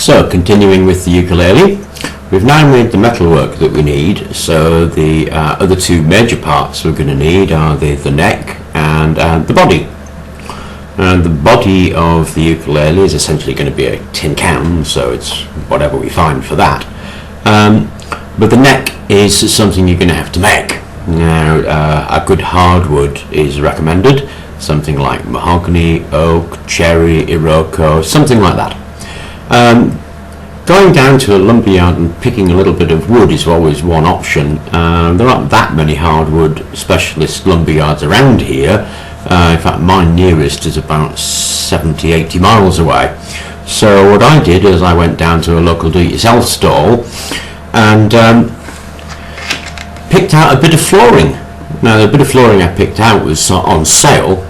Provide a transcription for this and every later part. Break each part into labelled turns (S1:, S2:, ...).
S1: So continuing with the ukulele, we've now made the metalwork that we need, so the other two major parts we're going to need are the neck and the body. And the body of the ukulele is essentially going to be a tin can, so it's whatever we find for that. But the neck is something you're going to have to make. Now, a good hardwood is recommended, something like mahogany, oak, cherry, iroko, something like that. Going down to a lumberyard and picking a little bit of wood is always one option. There aren't that many hardwood specialist lumberyards around here. In fact, my nearest is about 70-80 miles away. So what I did is I went down to a local do-it-yourself stall and picked out a bit of flooring. Now, the bit of flooring I picked out was on sale,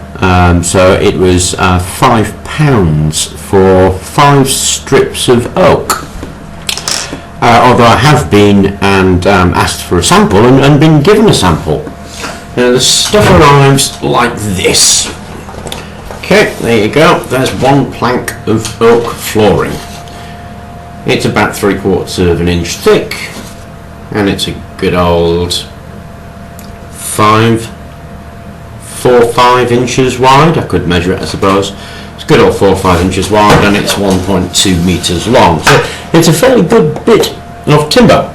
S1: so it was £5 for 5 strips of oak. Although I have been and asked for a sample and been given a sample. Now the stuff arrives like this. Okay, there you go. There's one plank of oak flooring. It's about 3/4 of an inch thick, and it's a good old 4 or 5 inches wide. I could measure it, I suppose. It's a good old 4 or 5 inches wide, and it's 1.2 meters long. So it's a fairly good bit of timber.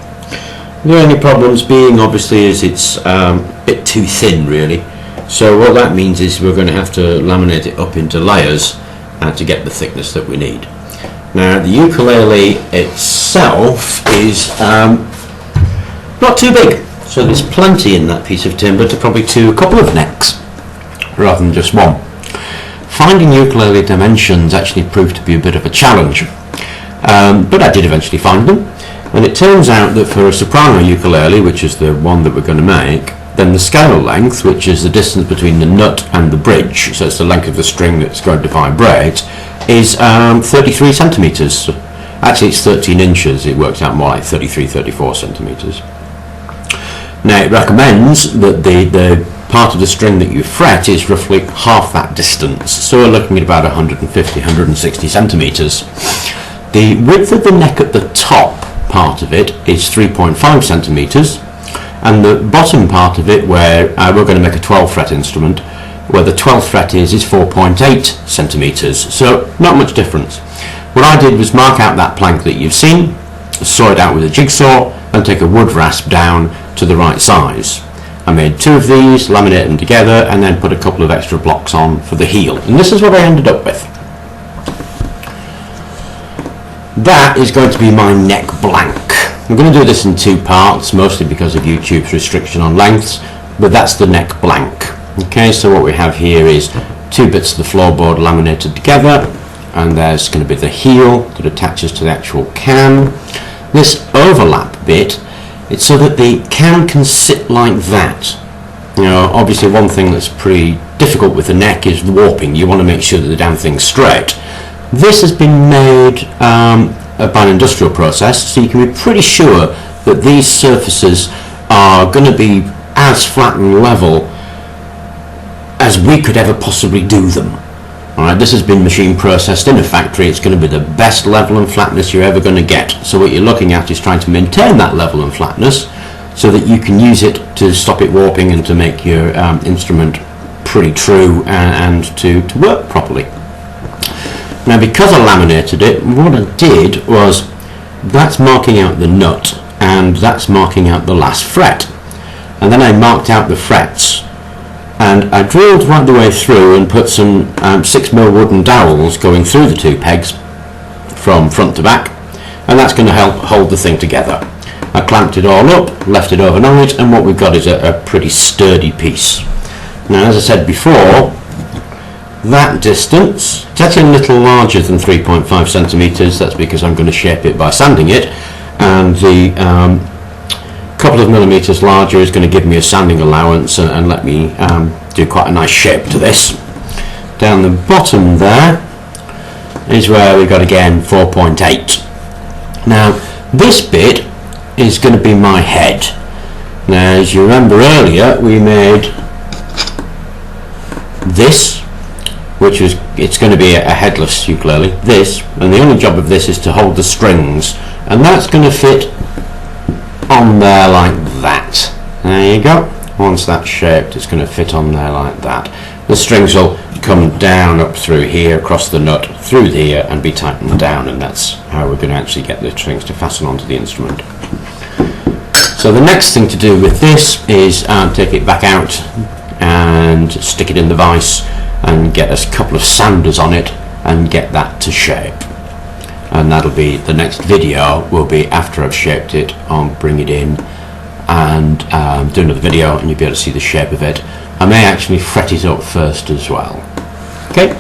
S1: The only problems being, obviously, is it's a bit too thin, really. So what that means is we're going to have to laminate it up into layers to get the thickness that we need. Now, the ukulele itself is not too big, so there's plenty in that piece of timber to probably do a couple of necks rather than just one. Finding ukulele dimensions actually proved to be a bit of a challenge, but I did eventually find them. And it turns out that for a soprano ukulele, which is the one that we're going to make, then the scale length, which is the distance between the nut and the bridge, so it's the length of the string that's going to vibrate, is 33 centimetres. Actually, it's 13 inches. It works out more like 33-34 centimetres. Now, it recommends that the part of the string that you fret is roughly half that distance. So we're looking at about 150-160 centimetres. The width of the neck at the top part of it is 3.5 centimetres, and the bottom part of it, where we're going to make a 12 fret instrument, where the 12th fret is 4.8 centimetres, so not much difference. What I did was mark out that plank that you've seen, saw it out with a jigsaw, and take a wood rasp down to the right size. I made 2 of these, laminate them together, and then put a couple of extra blocks on for the heel, and this is what I ended up with. That is going to be my neck blank. I'm going to do this in 2 parts, mostly because of YouTube's restriction on lengths, but that's the neck blank. Okay, so what we have here is 2 bits of the floorboard laminated together, and there's going to be the heel that attaches to the actual can. This overlap bit, it's so that the can can sit like that. You know, obviously one thing that's pretty difficult with the neck is the warping. You want to make sure that the damn thing's straight. This has been made by an industrial process, so you can be pretty sure that these surfaces are going to be as flat and level as we could ever possibly do them. Alright, this has been machine processed in a factory. It's going to be the best level and flatness you're ever going to get. So what you're looking at is trying to maintain that level and flatness so that you can use it to stop it warping and to make your instrument pretty true and to work properly. Now, because I laminated it, what I did was, that's marking out the nut and that's marking out the last fret. And then I marked out the frets, and I drilled right the way through and put some 6mm wooden dowels going through the 2 pegs from front to back, and that's going to help hold the thing together. I clamped it all up, left it overnight, and what we've got is a pretty sturdy piece. Now, as I said before, that distance, it's actually a little larger than 3.5 centimetres. That's because I'm going to shape it by sanding it, and the couple of millimetres larger is going to give me a sanding allowance and let me do quite a nice shape to this. Down the bottom there is where we've got, again, 4.8. Now, this bit is going to be my head. Now, as you remember earlier, we made this which is, it's going to be a headless ukulele, this, and the only job of this is to hold the strings, and that's going to fit on there like that. There you go. Once that's shaped, it's going to fit on there like that. The strings will come down up through here, across the nut, through here, and be tightened down, and that's how we're going to actually get the strings to fasten onto the instrument. So the next thing to do with this is take it back out and stick it in the vise and get a couple of sanders on it and get that to shape. And that'll be the next video, will be after I've shaped it. I'll bring it in and do another video, and you'll be able to see the shape of it. I may actually fret it up first as well. Okay.